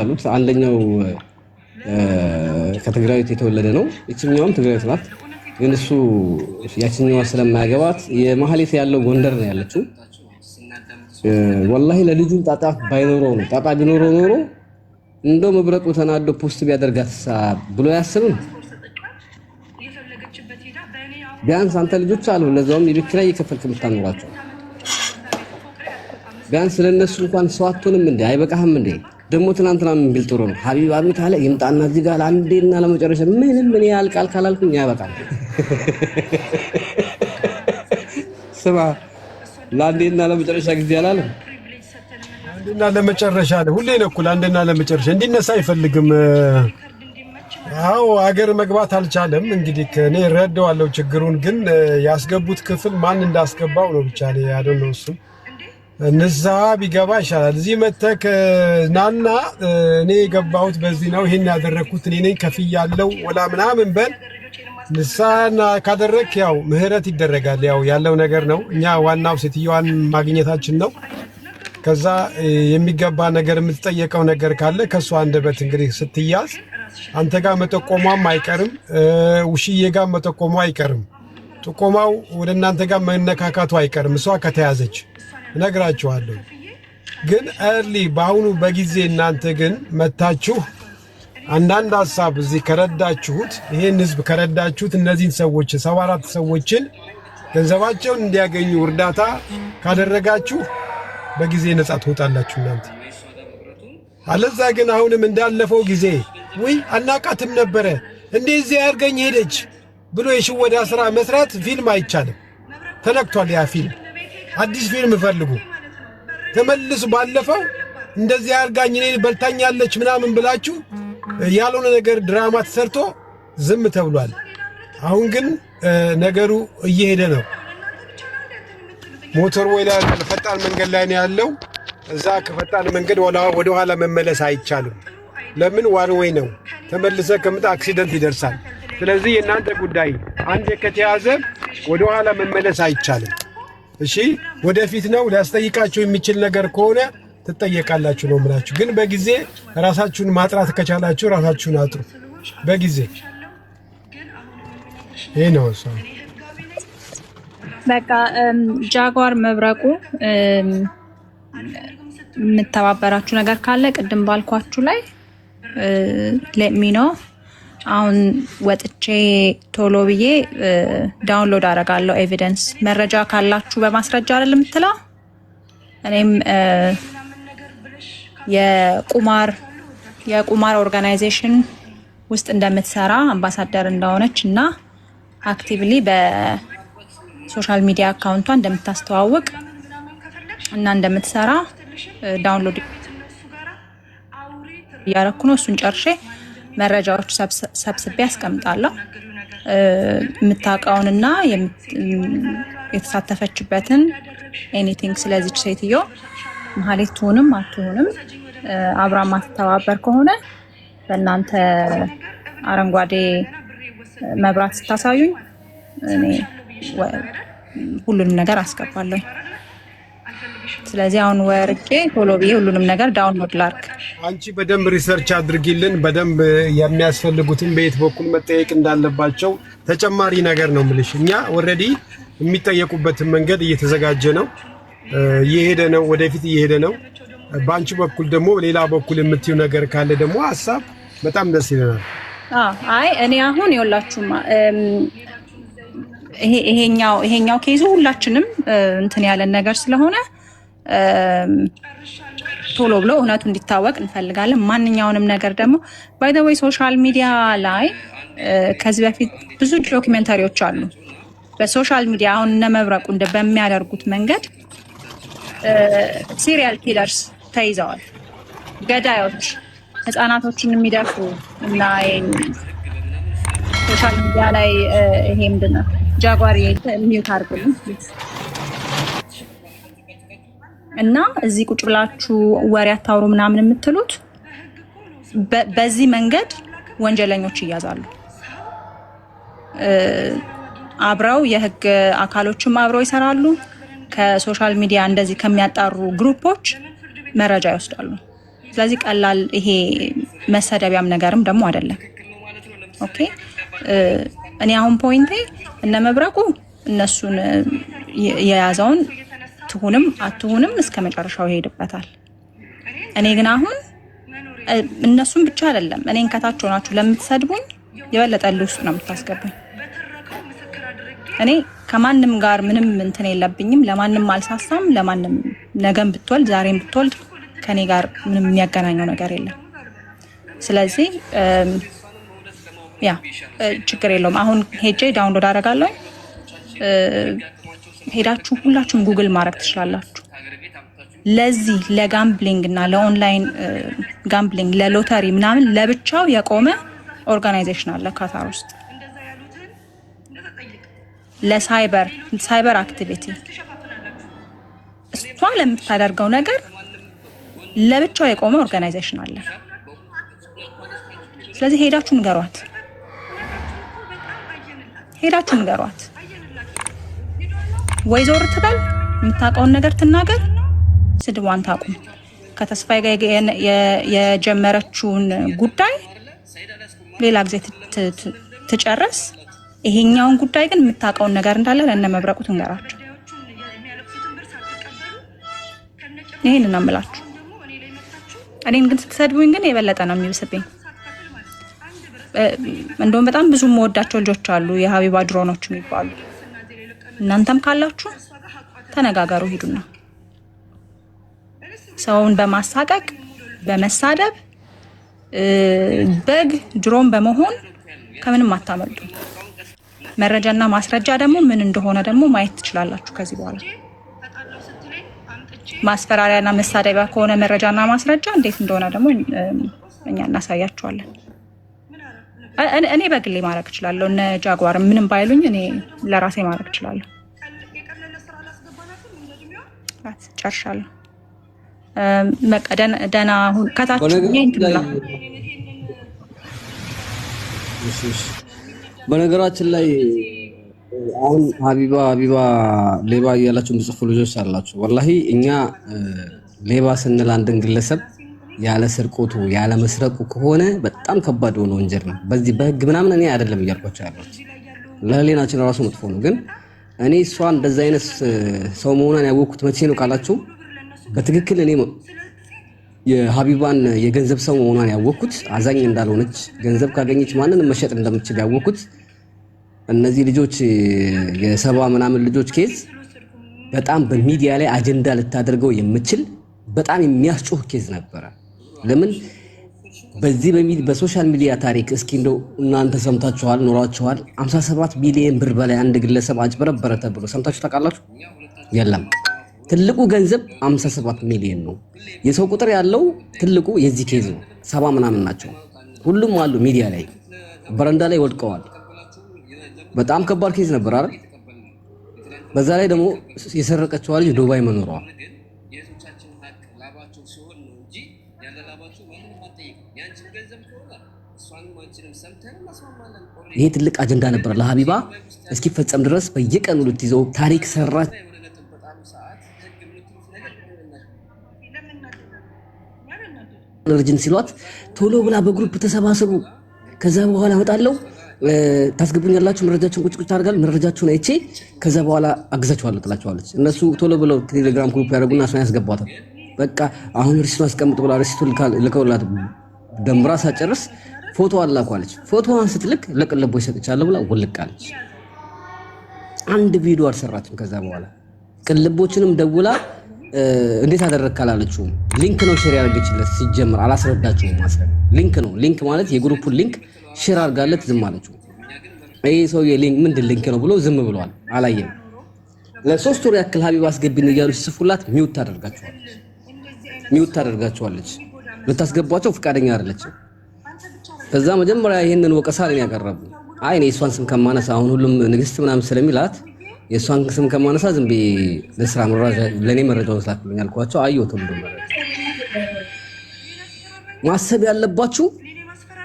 አሉት። አንደኛው ከትግራይት የተወለደ ነው። እቺኛውም ትግራይት ናት። ግን እሱ ያቺኛዋ ስለማያገባት የማህሌት ያለው ጎንደር ነው ያለችው። ወላሂ ለልጁ ጣጣ ባይኖረው ነው ጣጣ ቢኖረው ኖሮ እንደው መብረቁ ተናዶ ፖስት ቢያደርጋት ብሎ ያስብም። ቢያንስ አንተ ልጆች አሉ ለዛውም የቤት ኪራይ እየከፈልክ የምታኖራቸው ቢያንስ ለነሱ እንኳን ሰው አትሆንም እንዴ? አይበቃህም እንዴ? ደግሞ ትናንትና ምን ቢል ጥሩ ነው ሀቢብ አቤት አለ ይምጣና እዚህ ጋር አንዴና ለመጨረሻ ምንም ምን ያልቃል ካላልኩኝ ያበቃል። ስማ ለአንዴና ለመጨረሻ ጊዜ አላለም። አንዴና ለመጨረሻ አለ። ሁሌ ነው እኮ አንዴና ለመጨረሻ እንዲነሳ አይፈልግም። አዎ አገር መግባት አልቻለም። እንግዲህ ከኔ ረዳዋለሁ ችግሩን፣ ግን ያስገቡት ክፍል ማን እንዳስገባው ነው ብቻ ነው ያደረው እሱ ንሳ ቢገባ ይሻላል። እዚህ መተክ ናና እኔ የገባሁት በዚህ ነው ይሄን ያደረኩት እኔ ነኝ ከፍያለሁ ወላ ምናምን በል ንሳና ካደረክ ያው ምህረት ይደረጋል። ያው ያለው ነገር ነው። እኛ ዋናው ሴትዮዋን ማግኘታችን ነው። ከዛ የሚገባ ነገር የምትጠየቀው ነገር ካለ ከሷ አንደበት እንግዲህ ስትያዝ አንተ ጋር መጠቆሟም አይቀርም፣ ውሽዬ ጋር መጠቆሟ አይቀርም፣ ጥቆማው ወደ እናንተ ጋር መነካካቱ አይቀርም። እሷ ከተያዘች እነግራችኋለሁ። ግን እርሊ በአሁኑ በጊዜ እናንተ ግን መታችሁ አንዳንድ ሐሳብ እዚህ ከረዳችሁት ይሄን ህዝብ ከረዳችሁት እነዚህን ሰዎች 74 ሰዎችን ገንዘባቸውን እንዲያገኙ እርዳታ ካደረጋችሁ በጊዜ ነፃ ትወጣላችሁ እናንተ። አለዛ ግን አሁንም እንዳለፈው ጊዜ ወይ አናቃትም ነበረ እንደዚህ ያርገኝ ሄደች ብሎ የሽወዳ ስራ መስራት ፊልም አይቻልም። ተነክቷል ያ ፊልም። አዲስ ፊልም ፈልጉ። ተመልሱ ባለፈው እንደዚህ ያርጋኝ እኔን በልታኛለች ምናምን ብላችሁ ያልሆነ ነገር ድራማ ተሰርቶ ዝም ተብሏል። አሁን ግን ነገሩ እየሄደ ነው። ሞተር ወይ ላይ ፈጣን መንገድ ላይ ነው ያለው። እዛ ከፈጣን መንገድ ወደ ኋላ መመለስ አይቻልም። ለምን ዋን ወይ ነው። ተመልሰ ከምጣ አክሲደንት ይደርሳል። ስለዚህ የእናንተ ጉዳይ አንዴ ከተያዘ ወደ ኋላ መመለስ አይቻልም። እሺ ወደፊት ነው። ሊያስጠይቃችሁ የሚችል ነገር ከሆነ ትጠየቃላችሁ ነው የምላችሁ። ግን በጊዜ ራሳችሁን ማጥራት ከቻላችሁ ራሳችሁን አጥሩ በጊዜ። ይሄ ነው እሱ። በቃ ጃጓር መብረቁ የምተባበራችሁ ነገር ካለ ቅድም ባልኳችሁ ላይ ለሚኖ አሁን ወጥቼ ቶሎ ብዬ ዳውንሎድ አደርጋለሁ። ኤቪደንስ መረጃ ካላችሁ በማስረጃ አይደል የምትለው። እኔም የቁማር ኦርጋናይዜሽን ውስጥ እንደምትሰራ አምባሳደር እንደሆነች እና አክቲቭሊ በሶሻል ሚዲያ አካውንቷ እንደምታስተዋውቅ እና እንደምትሰራ ዳውንሎድ እያደረኩ ነው። እሱን ጨርሼ መረጃዎች ሰብስቤ ያስቀምጣለሁ። የምታውቀውንና የተሳተፈችበትን ኤኒቲንግ ስለዚች ሴትዮ ማህሌት ትሁንም አትሁንም አብራ ማትተባበር ከሆነ በእናንተ አረንጓዴ መብራት ስታሳዩኝ እኔ ሁሉንም ነገር አስገባለሁ። ስለዚህ አሁን ወርቄ ቶሎ ብዬ ሁሉንም ነገር ዳውንሎድ ላድርግ። አንቺ በደንብ ሪሰርች አድርጊልን። በደንብ የሚያስፈልጉትን በየት በኩል መጠየቅ እንዳለባቸው ተጨማሪ ነገር ነው የምልሽ። እኛ ኦልሬዲ የሚጠየቁበትን መንገድ እየተዘጋጀ ነው፣ እየሄደ ነው፣ ወደፊት እየሄደ ነው። በአንቺ በኩል ደግሞ ሌላ በኩል የምትዩ ነገር ካለ ደግሞ ሀሳብ በጣም ደስ ይለናል። አይ እኔ አሁን ይኸውላችሁማ ይሄኛው ኬዙ ሁላችንም እንትን ያለን ነገር ስለሆነ ቶሎ ብሎ እውነቱ እንዲታወቅ እንፈልጋለን። ማንኛውንም ነገር ደግሞ ባይ ዘ ዌይ ሶሻል ሚዲያ ላይ ከዚህ በፊት ብዙ ዶክመንታሪዎች አሉ በሶሻል ሚዲያ አሁን እነ መብረቁ በሚያደርጉት መንገድ ሲሪያል ኪለርስ ተይዘዋል። ገዳዮች ህፃናቶችን የሚደፍሩ እና ሶሻል ሚዲያ ላይ ይሄ ምንድነው ጃጓር ሚውት አድርጉልኝ እና እዚህ ቁጭ ብላችሁ ወሬ አታውሩ ምናምን የምትሉት በዚህ መንገድ ወንጀለኞች ይያዛሉ። አብረው የህግ አካሎችም አብረው ይሰራሉ። ከሶሻል ሚዲያ እንደዚህ ከሚያጣሩ ግሩፖች መረጃ ይወስዳሉ። ስለዚህ ቀላል ይሄ መሰደቢያም ነገርም ደግሞ አይደለም። ኦኬ እኔ አሁን ፖይንቴ እነ መብረቁ እነሱን የያዘውን ትሁንም አትሁንም እስከ መጨረሻው ይሄድበታል። እኔ ግን አሁን እነሱን ብቻ አይደለም እኔን ከታች ሆናችሁ ለምትሰድቡኝ የበለጠ ውስጥ ነው የምታስገቡኝ። እኔ ከማንም ጋር ምንም እንትን የለብኝም፣ ለማንም አልሳሳም። ለማንም ነገም ብትወልድ ዛሬም ብትወልድ ከኔ ጋር ምንም የሚያገናኘው ነገር የለም። ስለዚህ ያ ችግር የለውም። አሁን ሄጄ ዳውንሎድ አደርጋለሁ። ሄዳችሁ ሁላችሁም ጉግል ማድረግ ትችላላችሁ። ለዚህ ለጋምብሊንግ እና ለኦንላይን ጋምብሊንግ ለሎተሪ ምናምን ለብቻው የቆመ ኦርጋናይዜሽን አለ ካታር ውስጥ። ለሳይበር አክቲቪቲ እሷ ለምታደርገው ነገር ለብቻው የቆመ ኦርጋናይዜሽን አለ። ስለዚህ ሄዳችሁ ንገሯት፣ ወይ ዞር ትበል፣ የምታውቀውን ነገር ትናገር፣ ስድቧን ታቁም። ከተስፋዬ ጋር የጀመረችውን ጉዳይ ሌላ ጊዜ ትጨርስ። ይሄኛውን ጉዳይ ግን የምታውቀውን ነገር እንዳለ ለእነ መብረቁ ትንገራቸው። ይሄን ነው የምላችሁ። እኔን ግን ስትሰድቡኝ ግን የበለጠ ነው የሚብስብኝ። እንደውም በጣም ብዙ መወዳቸው ልጆች አሉ የሀቢባ ድሮኖች የሚባሉ። እናንተም ካላችሁ ተነጋገሩ፣ ሂዱና ሰውን በማሳቀቅ በመሳደብ በግ ድሮን በመሆን ከምንም አታመልጡ። መረጃና ማስረጃ ደግሞ ምን እንደሆነ ደግሞ ማየት ትችላላችሁ። ከዚህ በኋላ ማስፈራሪያና መሳደቢያ ከሆነ መረጃና ማስረጃ እንዴት እንደሆነ ደግሞ እኛ እናሳያችኋለን። እኔ በግሌ ማድረግ እችላለሁ። እነ ጃጓር ምንም ባይሉኝ እኔ ለራሴ ማድረግ እችላለሁ። ጨርሻለሁ። በቃ ደህና ሁን። ከታች በነገራችን ላይ አሁን ሀቢባ ሌባ እያላችሁ የምጽፉ ልጆች አላችሁ። ወላሂ እኛ ሌባ ስንል አንድን ግለሰብ ያለ ስርቆቱ ያለ መስረቁ ከሆነ በጣም ከባድ ሆኖ ወንጀል ነው። በዚህ በህግ ምናምን እኔ አይደለም እያልኳቸው ያለሁት፣ ለህሊናችን ራሱ መጥፎ ነው። ግን እኔ እሷ እንደዛ አይነት ሰው መሆኗን ያወቅኩት መቼ ነው ካላችሁ፣ በትክክል እኔ የሀቢባን የገንዘብ ሰው መሆኗን ያወቅኩት፣ አዛኝ እንዳልሆነች፣ ገንዘብ ካገኘች ማንንም መሸጥ እንደምትችል ያወቅኩት እነዚህ ልጆች የሰባ ምናምን ልጆች ኬዝ በጣም በሚዲያ ላይ አጀንዳ ልታደርገው የምችል በጣም የሚያስጮህ ኬዝ ነበረ። ለምን በዚህ በሶሻል ሚዲያ ታሪክ እስኪ እንደው እናንተ ሰምታችኋል ኖራችኋል 57 ቢሊዮን ብር በላይ አንድ ግለሰብ አጭበረበረ ተብሎ ሰምታችሁ ታውቃላችሁ? የለም። ትልቁ ገንዘብ 57 ሚሊዮን ነው። የሰው ቁጥር ያለው ትልቁ የዚህ ኬዝ ነው። 70 ምናምን ናቸው። ሁሉም አሉ ሚዲያ ላይ በረንዳ ላይ ወድቀዋል። በጣም ከባድ ኬዝ ነበር አይደል? በዛ ላይ ደግሞ የሰረቀችው ልጅ ዱባይ መኖሯ ይሄ ትልቅ አጀንዳ ነበር ለሀቢባ እስኪፈጸም ድረስ በየቀኑ ልትይዘው ታሪክ ሰራች። ለርጅን ሲሏት ቶሎ ብላ በግሩፕ ተሰባሰቡ፣ ከዛ በኋላ እመጣለሁ ታስገቡኛላችሁ፣ መረጃችሁን ቁጭ ታደርጋለህ፣ መረጃችሁን አይቼ ከዛ በኋላ አግዛችኋለሁ ትላቸዋለች። እነሱ ቶሎ ብለው ቴሌግራም ግሩፕ ያደርጉና እሷን ያስገቧታል። በቃ አሁን ሪሲቱን አስቀምጥ ብላ ሪሲቱን ልከውላት ደምራ ሳጨርስ ፎቶ አላኳለች። ፎቶዋን ስትልክ ለቅልቦች ሰጥቻለሁ ብላ ወልቃለች። አንድ ቪዲዮ አልሰራችም። ከዛ በኋላ ቅልቦችንም ደውላ እንዴት አደረካላለችው። ሊንክ ነው ሼር ያደረገችለት። ሲጀምር አላስረዳችሁም። ማስረድ ሊንክ ነው። ሊንክ ማለት የግሩፑን ሊንክ ሼር አድርጋለት ዝም አለችው። ይሄ ሰውዬ ሊንክ ምንድን ሊንክ ነው ብሎ ዝም ብሏል። አላየም። ለሶስት ወር ያክል ሀቢባ አስገቢኝ እያሉ ሲጽፉላት ሚውት ታደርጋቸዋለች። ልታስገቧቸው ፍቃደኛ አይደለችም። ከዛ መጀመሪያ ይሄንን ወቀሳ ላይ ያቀረቡ አይ እኔ እሷን ስም ከማነሳ አሁን ሁሉም ንግስት ምናምን ስለሚላት የእሷን ስም ከማነሳ ዝም ብዬ ለስራ መረጃ ለኔ መረጃውን ስላክልኝ አልኳቸው። አየሁት ሁሉ መረጃ። ማሰብ ያለባችሁ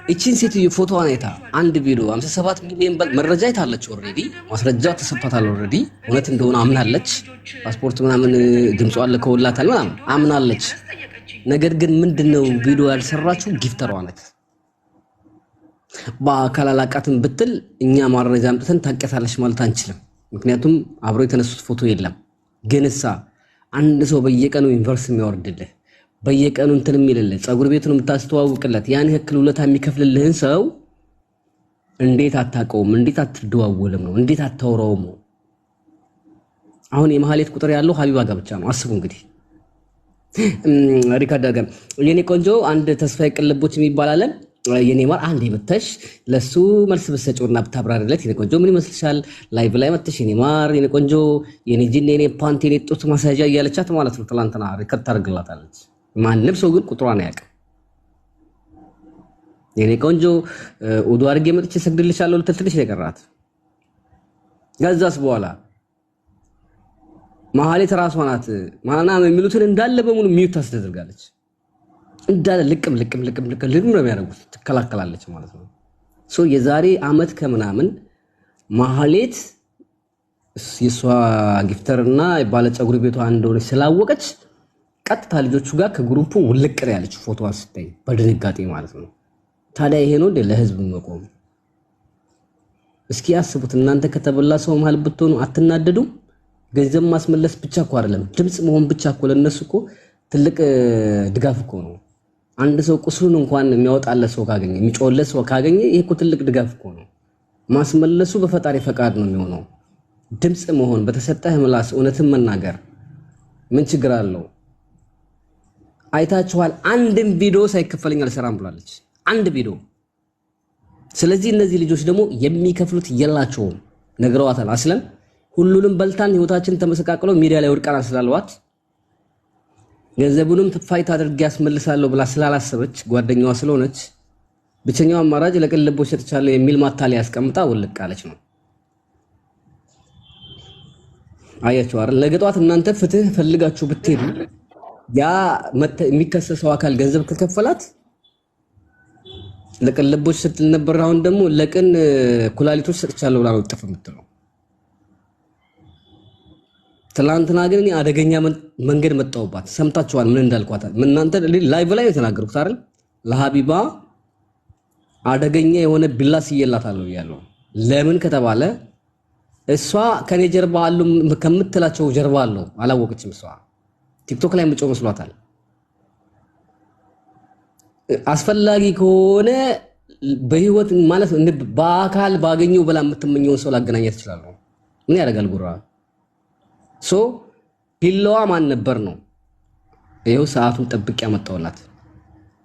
እቺን ሴትዮ ፎቶዋን አይታ አንድ ቪዲዮ 57 ሚሊዮን መረጃ አይታለች። ኦሬዲ ማስረጃ ተሰጥቷታል። ኦሬዲ እውነት እንደሆነ አምናለች። ፓስፖርት ምናምን ድምጿ አለ ከወላታል ምናምን አምናለች። ነገር ግን ምንድነው ቪዲዮ ያልሰራችሁ ጊፍተሯ ናት። በአካል አላቃትም ብትል እኛ ማረጃ አምጥተን ታቀታለሽ ማለት አንችልም። ምክንያቱም አብሮ የተነሱት ፎቶ የለም። ግንሳ አንድ ሰው በየቀኑ ዩኒቨርስ የሚያወርድልህ በየቀኑ እንትን የሚልልህ ፀጉር ቤቱን የምታስተዋውቅለት ያን ያክል ውለታ የሚከፍልልህን ሰው እንዴት አታውቀውም? እንዴት አትደዋወልም ነው? እንዴት አታወራውም ነው? አሁን የመሐሌት ቁጥር ያለው ሀቢባ ጋር ብቻ ነው። አስቡ እንግዲህ ሪካርድ አድርገን የኔ ቆንጆ አንድ ተስፋዬ ቅልቦች የሚባል አለ። የኔ ማር አንዴ መተሽ ለሱ መልስ ብትሰጪውና ብታብራሪለት የኔ ቆንጆ ምን ይመስልሻል? ላይቭ ላይ መተሽ የኔ ማር የኔ ቆንጆ የኔ ጂን የኔ ፓንት የኔ ጡት ማሳጃ እያለቻት ማለት ነው። ትላንትና ሪከርድ ታደርግላታለች። ማንም ሰው ግን ቁጥሯን አያውቅም። የኔ ቆንጆ ውዱ አድርጌ መጥቼ ሰግድልሻለሁ ልትል ትንሽ የቀራት ከዛስ በኋላ መሐሌት ራሷ ናት ማና የሚሉትን እንዳለ በሙሉ ሚዩት ታስደርጋለች። እንዳለ ልቅም ነው የሚያደርጉት። ትከላከላለች ማለት ነው። የዛሬ አመት ከምናምን መሐሌት የሷ ጊፍተርና ባለ ፀጉር ቤቷ እንደሆነ ስላወቀች ቀጥታ ልጆቹ ጋር ከግሩፑ ውልቅ ነው ያለችው። ፎቶዋን ስታይ በድንጋጤ ማለት ነው። ታዲያ ይሄ ነው እንደ ለህዝብ መቆም? እስኪ ያስቡት እናንተ ከተበላ ሰው መሃል ብትሆኑ አትናደዱም? ገንዘብ ማስመለስ ብቻ እኮ አይደለም፣ ድምጽ መሆን ብቻ እኮ ለነሱ እኮ ትልቅ ድጋፍ እኮ ነው። አንድ ሰው ቁስሉን እንኳን የሚያወጣለት ሰው ካገኘ የሚጮህለት ሰው ካገኘ ይሄ እኮ ትልቅ ድጋፍ እኮ ነው። ማስመለሱ በፈጣሪ ፈቃድ ነው የሚሆነው። ድምጽ መሆን በተሰጠህ ምላስ እውነትን መናገር ምን ችግር አለው? አይታችኋል። አንድም ቪዲዮ ሳይከፈለኝ አልሰራም ብላለች። አንድ ቪዲዮ። ስለዚህ እነዚህ ልጆች ደግሞ የሚከፍሉት የላቸውም። ነግረዋታል። አስለን ሁሉንም በልታን ህይወታችን ተመሰቃቅሎ ሚዲያ ላይ ወድቀናል ስላልዋት ገንዘቡንም ፋይት አድርጌ ያስመልሳለሁ ብላ ስላላሰበች ጓደኛዋ ስለሆነች ብቸኛው አማራጭ ለቅልቦች ሰጥቻለሁ የሚል ማታለያ ያስቀምጣ ወልቃለች ነው። አያችሁ አይደል? ለገጧት እናንተ ፍትህ ፈልጋችሁ ብትሄዱ ያ የሚከሰሰው አካል ገንዘብ ከከፈላት ለቅልቦች ስትል ነበር። አሁን ደግሞ ለቅን ኩላሊቶች ሰጥቻለሁ ብላ ነው ጥፍ የምትለው። ትላንትና ግን እኔ አደገኛ መንገድ መጣውባት። ሰምታችኋል ምን እንዳልኳት። ምን እናንተ ላይቭ ላይ የተናገርኩት አይደል? ለሀቢባ አደገኛ የሆነ ቢላ ሲየላታለሁ ያለው ለምን ከተባለ እሷ ከኔ ጀርባ አሉ ከምትላቸው ጀርባ አለው አላወቀችም። እሷ ቲክቶክ ላይ ምጮ መስሏታል። አስፈላጊ ከሆነ በህይወት ማለት በአካል ባገኘው በላ የምትመኘውን ሰው ላገናኘት ይችላል። ምን ያደርጋል ጉራ ቢላዋ ማን ነበር ነው? ይሄው ሰዓቱን ጠብቅ ያመጣውላት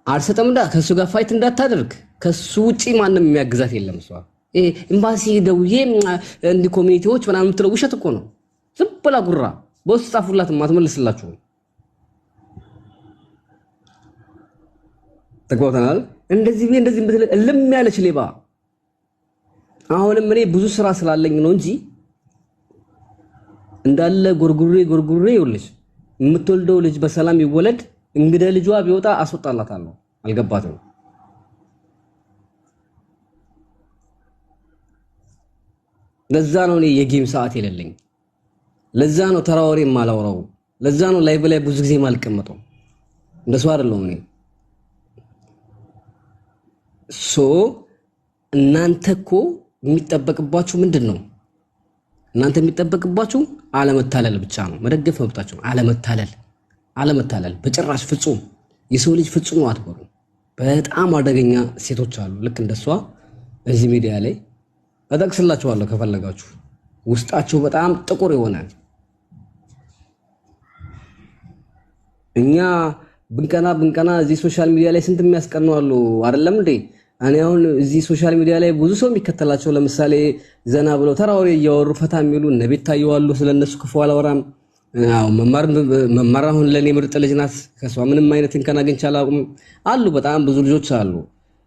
አልሰጠም። ከሱ ጋር ፋይት እንዳታደርግ ከሱ ውጪ ማንም የሚያግዛት የለም። እሷ ይሄ ኤምባሲ ደውዬ እንዲ ኮሚኒቲዎች ምናምን የምትለው ውሸት እኮ ነው። ዝም ብላ ጉራ በውስጥ ጻፉላት ማትመልስላችሁ። ተጓተናል እንደዚህ ምትል እልም ያለች ሌባ። አሁንም እኔ ብዙ ስራ ስላለኝ ነው እንጂ እንዳለ ጎርጉሬ ይኸውልሽ የምትወልደው ልጅ በሰላም ይወለድ። እንግዲህ ልጇ ቢወጣ አስወጣላታለሁ። አልገባትም። ለዛ ነው እኔ የጌም ሰዓት የሌለኝ። ለዛ ነው ተራወሬ የማላወራው። ለዛ ነው ላይቭ ላይ ብዙ ጊዜ ማልቀመጠው። እንደሱ አይደለም እኔ እናንተ እኮ የሚጠበቅባችሁ ምንድን ነው? እናንተ የሚጠበቅባችሁ አለመታለል ብቻ ነው። መደገፍ መብታችሁ ነው። አለመታለል በጭራሽ ፍጹም። የሰው ልጅ ፍጹም ነው አትበሉ። በጣም አደገኛ ሴቶች አሉ ልክ እንደሷ እዚህ ሚዲያ ላይ እጠቅስላችኋለሁ ከፈለጋችሁ። ውስጣቸው በጣም ጥቁር የሆነ እኛ ብንቀና እዚህ ሶሻል ሚዲያ ላይ ስንት የሚያስቀኑ አሉ አይደለም እንዴ? እኔ አሁን እዚህ ሶሻል ሚዲያ ላይ ብዙ ሰው የሚከተላቸው ለምሳሌ ዘና ብለው ተራውሬ እያወሩ ፈታ የሚሉ እነ ቤት ታየዋሉ። ስለነሱ ክፉ አላወራም። መማር አሁን ለኔ ምርጥ ልጅ ናት። ከሷ ምንም አይነት እንከን አግኝቼ አላውቅም። አሉ በጣም ብዙ ልጆች አሉ።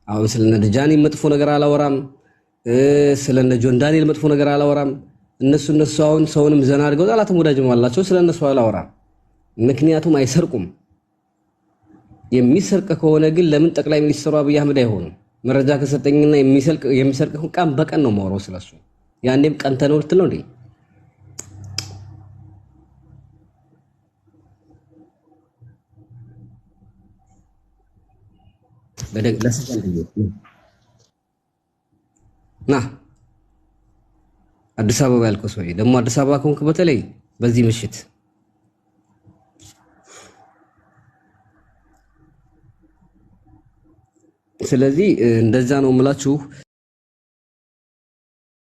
አሁን ስለነ ጃኒ መጥፎ ነገር አላወራም። ስለነ ጆን ዳንኤል መጥፎ ነገር አላወራም። እነሱ አሁን ሰውንም ዘና አድርገው ጣላትም ወዳጅም አላቸው። ስለነሱ አላወራም። ምክንያቱም አይሰርቁም። የሚሰርቅ ከሆነ ግን ለምን ጠቅላይ ሚኒስትሩ አብይ አህመድ አይሆንም? መረጃ ከሰጠኝና የሚሰርቅ ቀን በቀን ነው የማወራው ስለሱ። ያኔም ቀን ተኖርት ነው እንዴ? ለሰከንድ ና አዲስ አበባ ያልከው ሰውዬ ደግሞ አዲስ አበባ ከሆንክ በተለይ በዚህ ምሽት ስለዚህ እንደዛ ነው የምላችሁ።